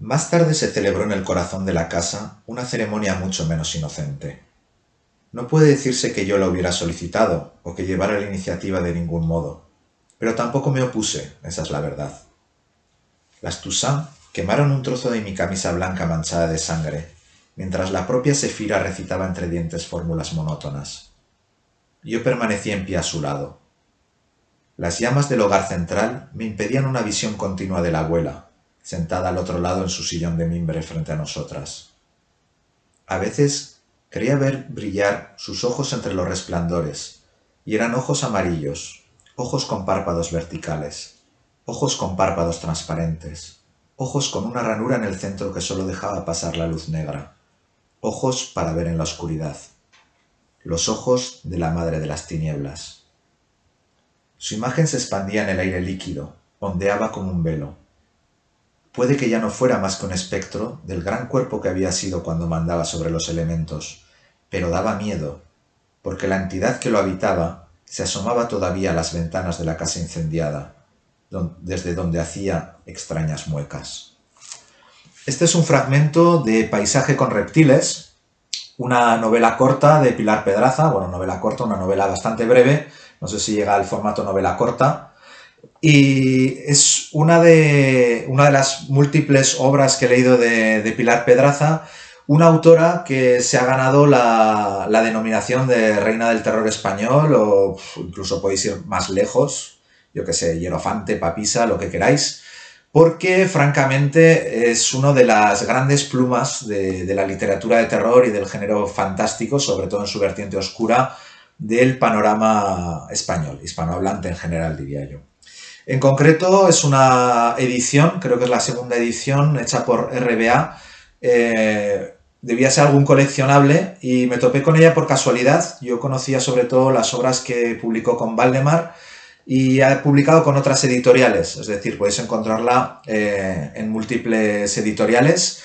Más tarde se celebró en el corazón de la casa una ceremonia mucho menos inocente. No puede decirse que yo la hubiera solicitado o que llevara la iniciativa de ningún modo, pero tampoco me opuse, esa es la verdad. Las Toussaint quemaron un trozo de mi camisa blanca manchada de sangre, mientras la propia Sefira recitaba entre dientes fórmulas monótonas. Yo permanecí en pie a su lado. Las llamas del hogar central me impedían una visión continua de la abuela, sentada al otro lado en su sillón de mimbre frente a nosotras. A veces creía ver brillar sus ojos entre los resplandores, y eran ojos amarillos, ojos con párpados verticales, ojos con párpados transparentes, ojos con una ranura en el centro que solo dejaba pasar la luz negra, ojos para ver en la oscuridad, los ojos de la madre de las tinieblas. Su imagen se expandía en el aire líquido, ondeaba como un velo. Puede que ya no fuera más que un espectro del gran cuerpo que había sido cuando mandaba sobre los elementos, pero daba miedo, porque la entidad que lo habitaba se asomaba todavía a las ventanas de la casa incendiada, desde donde hacía extrañas muecas. Este es un fragmento de Paisaje con reptiles, una novela corta de Pilar Pedraza, bueno, novela corta, una novela bastante breve, no sé si llega al formato novela corta, y es una de las múltiples obras que he leído de Pilar Pedraza, una autora que se ha ganado la denominación de Reina del Terror Español, o incluso podéis ir más lejos, yo que sé, Hierofante, Papisa, lo que queráis, porque francamente es una de las grandes plumas de la literatura de terror y del género fantástico, sobre todo en su vertiente oscura, del panorama español, hispanohablante en general, diría yo. En concreto es una edición, creo que es la segunda edición, hecha por RBA. Debía ser algún coleccionable y me topé con ella por casualidad. Yo conocía sobre todo las obras que publicó con Valdemar y ha publicado con otras editoriales, es decir, podéis encontrarla en múltiples editoriales.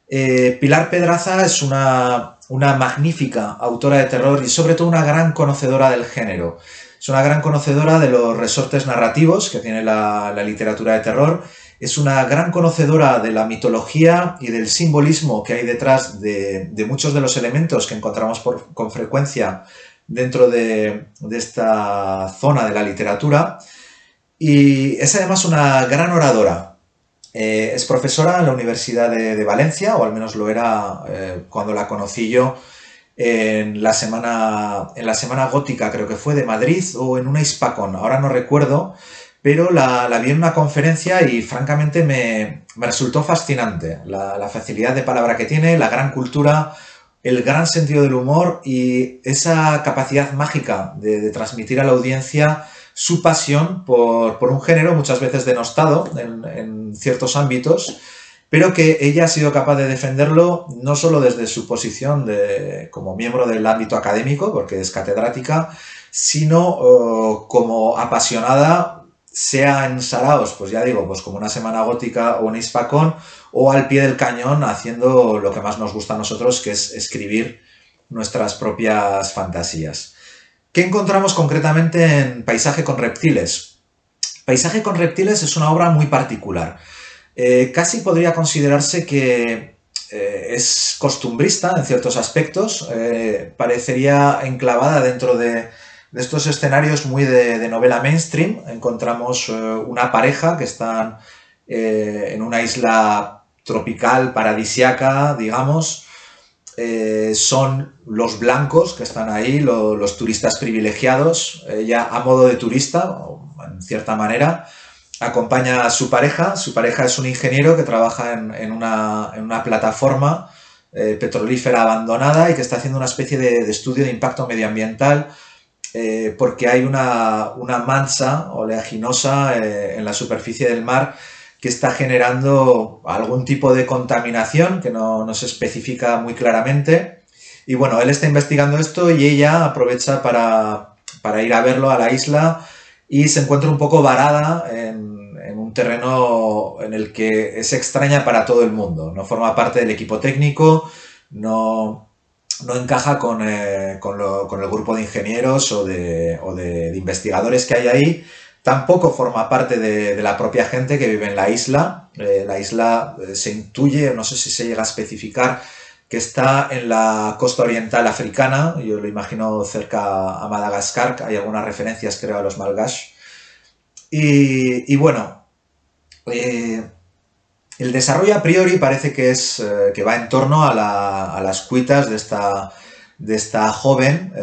Pilar Pedraza es una magnífica autora de terror y sobre todo una gran conocedora del género. Es una gran conocedora de los resortes narrativos que tiene la literatura de terror. Es una gran conocedora de la mitología y del simbolismo que hay detrás de muchos de los elementos que encontramos con frecuencia dentro de esta zona de la literatura. Y es además una gran oradora. Es profesora en la Universidad de Valencia, o al menos lo era cuando la conocí yo en la semana gótica, creo que fue de Madrid, o en una Hispacon, ahora no recuerdo, pero la vi en una conferencia y francamente me resultó fascinante la facilidad de palabra que tiene, la gran cultura, el gran sentido del humor y esa capacidad mágica de transmitir a la audiencia su pasión por un género muchas veces denostado en ciertos ámbitos, pero que ella ha sido capaz de defenderlo no solo desde su posición como miembro del ámbito académico, porque es catedrática, sino como apasionada, sea en saraos, pues ya digo, pues como una Semana Gótica o una Hispacón, o al pie del cañón haciendo lo que más nos gusta a nosotros, que es escribir nuestras propias fantasías. ¿Qué encontramos concretamente en Paisaje con reptiles? Paisaje con reptiles es una obra muy particular. Casi podría considerarse que es costumbrista en ciertos aspectos, parecería enclavada dentro de estos escenarios muy de novela mainstream. Encontramos una pareja que están en una isla tropical, paradisiaca, digamos. Son los blancos que están ahí, los turistas privilegiados, ella a modo de turista, en cierta manera, acompaña a su pareja es un ingeniero que trabaja en una plataforma petrolífera abandonada y que está haciendo una especie de estudio de impacto medioambiental porque hay una mancha oleaginosa en la superficie del mar que está generando algún tipo de contaminación que no se especifica muy claramente. Y bueno, él está investigando esto y ella aprovecha para ir a verlo a la isla y se encuentra un poco varada en un terreno en el que es extraña para todo el mundo. No forma parte del equipo técnico, no encaja con el grupo de ingenieros o de investigadores que hay ahí. Tampoco forma parte de la propia gente que vive en la isla. La isla se intuye, no sé si se llega a especificar, que está en la costa oriental africana. Yo lo imagino cerca a Madagascar. Hay algunas referencias, creo, a los malgaches. Y bueno, eh, el desarrollo a priori parece que es que va en torno a las cuitas de esta joven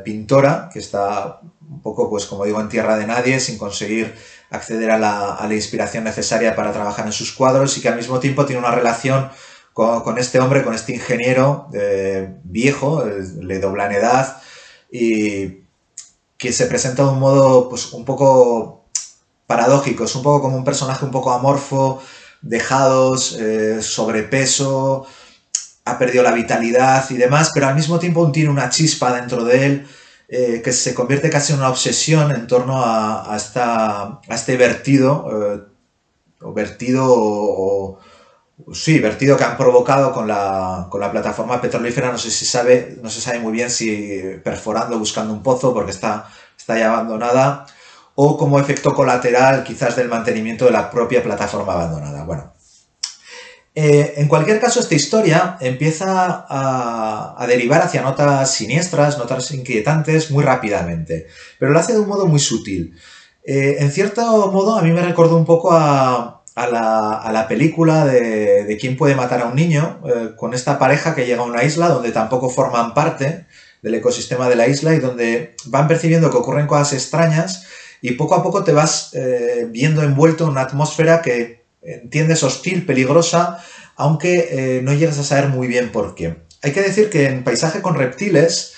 pintora que está un poco, pues como digo, en tierra de nadie, sin conseguir acceder a la inspiración necesaria para trabajar en sus cuadros, y que al mismo tiempo tiene una relación con este hombre, con este ingeniero viejo, le dobla en edad, y que se presenta de un modo pues un poco paradójico, es un poco como un personaje un poco amorfo, dejados, sobrepeso, ha perdido la vitalidad y demás, pero al mismo tiempo aún tiene una chispa dentro de él que se convierte casi en una obsesión en torno a este vertido, o vertido sí, vertido que han provocado con la plataforma petrolífera. No sé si sabe, no se sabe muy bien si perforando, buscando un pozo, porque está ya abandonada, o como efecto colateral quizás del mantenimiento de la propia plataforma abandonada. Bueno, en cualquier caso, esta historia empieza a derivar hacia notas siniestras, notas inquietantes muy rápidamente, pero lo hace de un modo muy sutil. En cierto modo, a mí me recordó un poco a la película de ¿Quién puede matar a un niño? Con esta pareja que llega a una isla donde tampoco forman parte del ecosistema de la isla y donde van percibiendo que ocurren cosas extrañas, y poco a poco te vas viendo envuelto en una atmósfera que entiendes hostil, peligrosa, aunque no llegas a saber muy bien por qué. Hay que decir que en Paisaje con reptiles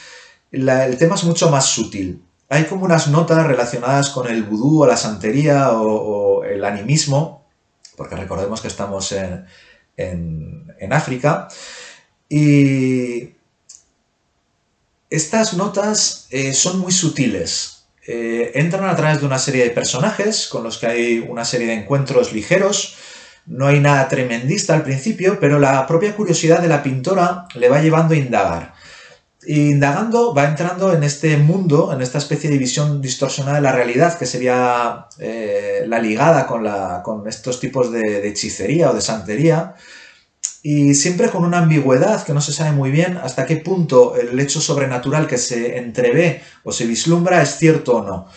el tema es mucho más sutil. Hay como unas notas relacionadas con el vudú o la santería o el animismo, porque recordemos que estamos en África, y estas notas son muy sutiles. Entran a través de una serie de personajes con los que hay una serie de encuentros ligeros. No hay nada tremendista al principio, pero la propia curiosidad de la pintora le va llevando a indagar. Y indagando va entrando en este mundo, en esta especie de visión distorsionada de la realidad, que sería la ligada con estos tipos de hechicería o de santería, y siempre con una ambigüedad que no se sabe muy bien hasta qué punto el hecho sobrenatural que se entrevé o se vislumbra es cierto o no.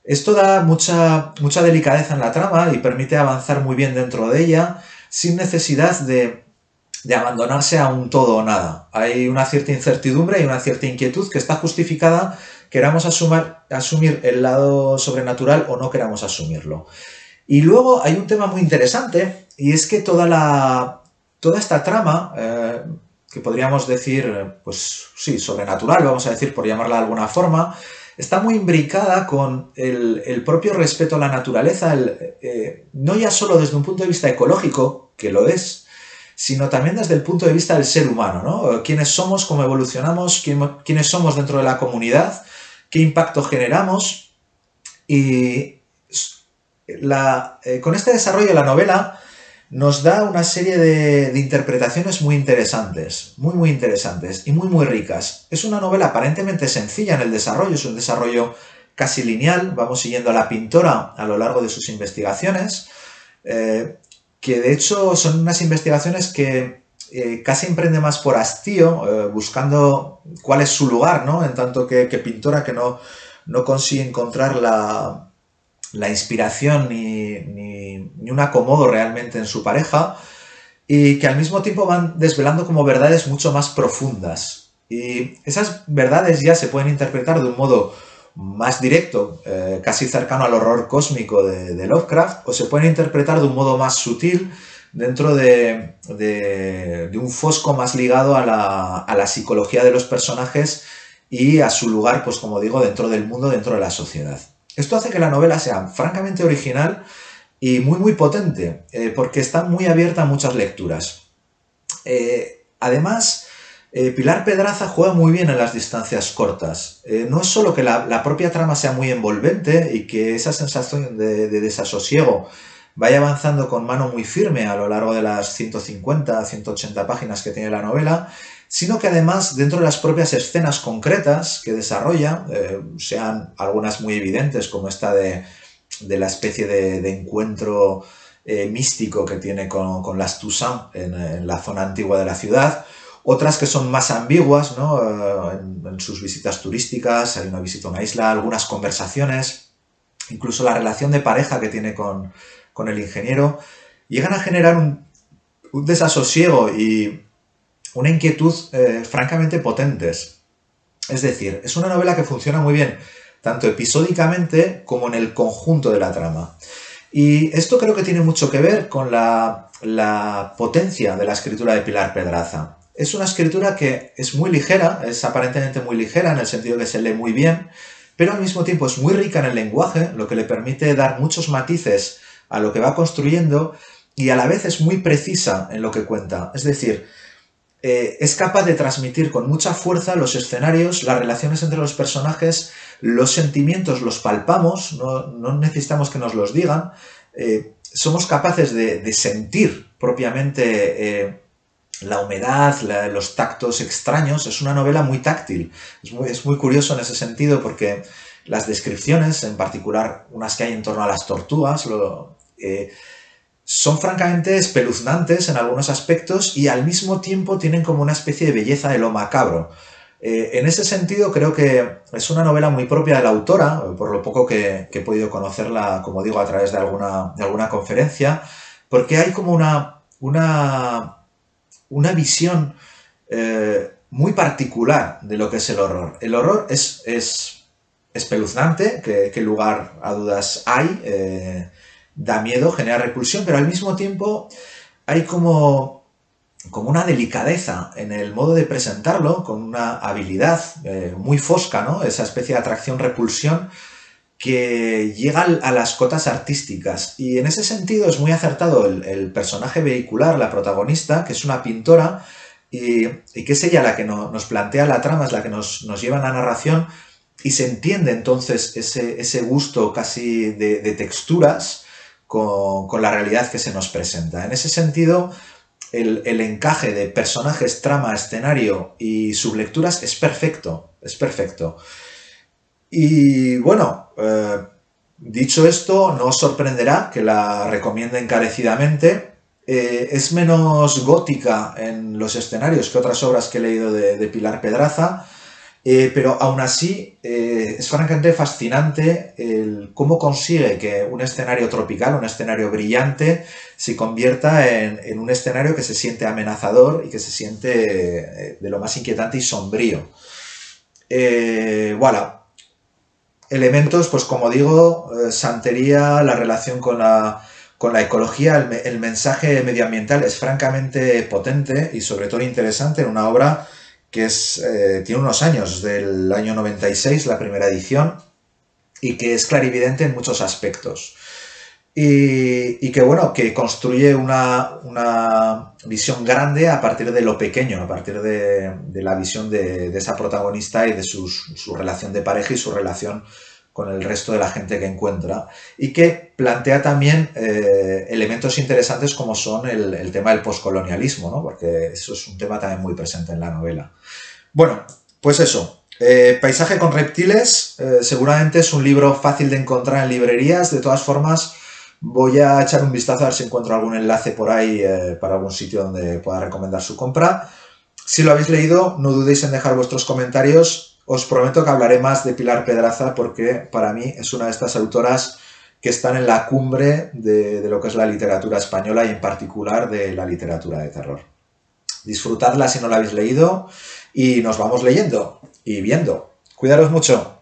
Esto da mucha delicadeza en la trama y permite avanzar muy bien dentro de ella sin necesidad de abandonarse a un todo o nada. Hay una cierta incertidumbre y una cierta inquietud que está justificada, queramos asumir el lado sobrenatural o no queramos asumirlo. Y luego hay un tema muy interesante, y es que toda esta trama, que podríamos decir, pues sí, sobrenatural, vamos a decir, por llamarla de alguna forma, está muy imbricada con el propio respeto a la naturaleza, no ya solo desde un punto de vista ecológico, que lo es, sino también desde el punto de vista del ser humano, ¿no? Quiénes somos, cómo evolucionamos, quiénes somos dentro de la comunidad, qué impacto generamos. Y con este desarrollo de la novela nos da una serie de interpretaciones muy interesantes, muy interesantes y muy ricas. Es una novela aparentemente sencilla en el desarrollo, es un desarrollo casi lineal, vamos siguiendo a la pintora a lo largo de sus investigaciones, que de hecho son unas investigaciones que casi emprende más por hastío, buscando cuál es su lugar, ¿no? En tanto que pintora, que no consigue encontrar la inspiración ni un acomodo realmente en su pareja, y que al mismo tiempo van desvelando como verdades mucho más profundas. Y esas verdades ya se pueden interpretar de un modo más directo, casi cercano al horror cósmico de Lovecraft, o se pueden interpretar de un modo más sutil dentro de un fosco más ligado a la psicología de los personajes y a su lugar, pues como digo, dentro del mundo, dentro de la sociedad. Esto hace que la novela sea francamente original y muy potente, porque está muy abierta a muchas lecturas. Además, Pilar Pedraza juega muy bien en las distancias cortas. No es solo que la propia trama sea muy envolvente y que esa sensación de desasosiego vaya avanzando con mano muy firme a lo largo de las 150, 180 páginas que tiene la novela, sino que además dentro de las propias escenas concretas que desarrolla, sean algunas muy evidentes como esta de de la especie de encuentro místico que tiene con las Toussaint en la zona antigua de la ciudad. Otras que son más ambiguas, ¿no? En sus visitas turísticas, hay una visita a una isla, algunas conversaciones, incluso la relación de pareja que tiene con el ingeniero, llegan a generar un desasosiego y una inquietud francamente potentes. Es decir, es una novela que funciona muy bien, tanto episódicamente como en el conjunto de la trama. Y esto creo que tiene mucho que ver con la potencia de la escritura de Pilar Pedraza. Es una escritura que es muy ligera, es aparentemente muy ligera en el sentido que se lee muy bien, pero al mismo tiempo es muy rica en el lenguaje, lo que le permite dar muchos matices a lo que va construyendo y a la vez es muy precisa en lo que cuenta. Es decir, es capaz de transmitir con mucha fuerza los escenarios, las relaciones entre los personajes, los sentimientos los palpamos, no necesitamos que nos los digan, somos capaces de sentir propiamente la humedad, los tactos extraños. Es una novela muy táctil, es muy curioso en ese sentido porque las descripciones, en particular unas que hay en torno a las tortugas, son francamente espeluznantes en algunos aspectos y al mismo tiempo tienen como una especie de belleza de lo macabro. En ese sentido creo que es una novela muy propia de la autora, por lo poco que he podido conocerla, como digo, a través de alguna conferencia, porque hay como una visión muy particular de lo que es el horror. El horror es espeluznante, que lugar a dudas hay, da miedo, genera repulsión, pero al mismo tiempo hay como una delicadeza en el modo de presentarlo, con una habilidad muy fosca, ¿no? Esa especie de atracción-repulsión que llega a las cotas artísticas. Y en ese sentido es muy acertado el personaje vehicular, la protagonista, que es una pintora, y que es ella la que nos plantea la trama, es la que nos lleva en la narración, y se entiende entonces ese gusto casi de texturas con la realidad que se nos presenta. En ese sentido, el encaje de personajes, trama, escenario y sublecturas es perfecto, es perfecto. Y bueno, dicho esto, no os sorprenderá que la recomiende encarecidamente. Es menos gótica en los escenarios que otras obras que he leído de Pilar Pedraza, pero aún así es francamente fascinante cómo consigue que un escenario tropical, un escenario brillante, se convierta en un escenario que se siente amenazador y que se siente de lo más inquietante y sombrío. Voilà. Elementos, pues como digo, santería, la relación con la ecología, el mensaje medioambiental es francamente potente y sobre todo interesante en una obra que tiene unos años, del año 96, la primera edición, y que es clarividente en muchos aspectos. Y que, bueno, que construye una visión grande a partir de lo pequeño, a partir de la visión de esa protagonista y de su relación de pareja y su relación con el resto de la gente que encuentra, y que plantea también elementos interesantes como son el tema del poscolonialismo, ¿no? Porque eso es un tema también muy presente en la novela. Bueno, pues eso. Paisaje con reptiles, seguramente es un libro fácil de encontrar en librerías. De todas formas, voy a echar un vistazo a ver si encuentro algún enlace por ahí para algún sitio donde pueda recomendar su compra. Si lo habéis leído, no dudéis en dejar vuestros comentarios. Os prometo que hablaré más de Pilar Pedraza porque para mí es una de estas autoras que están en la cumbre de lo que es la literatura española y en particular de la literatura de terror. Disfrutadla si no la habéis leído y nos vamos leyendo y viendo. Cuidaros mucho.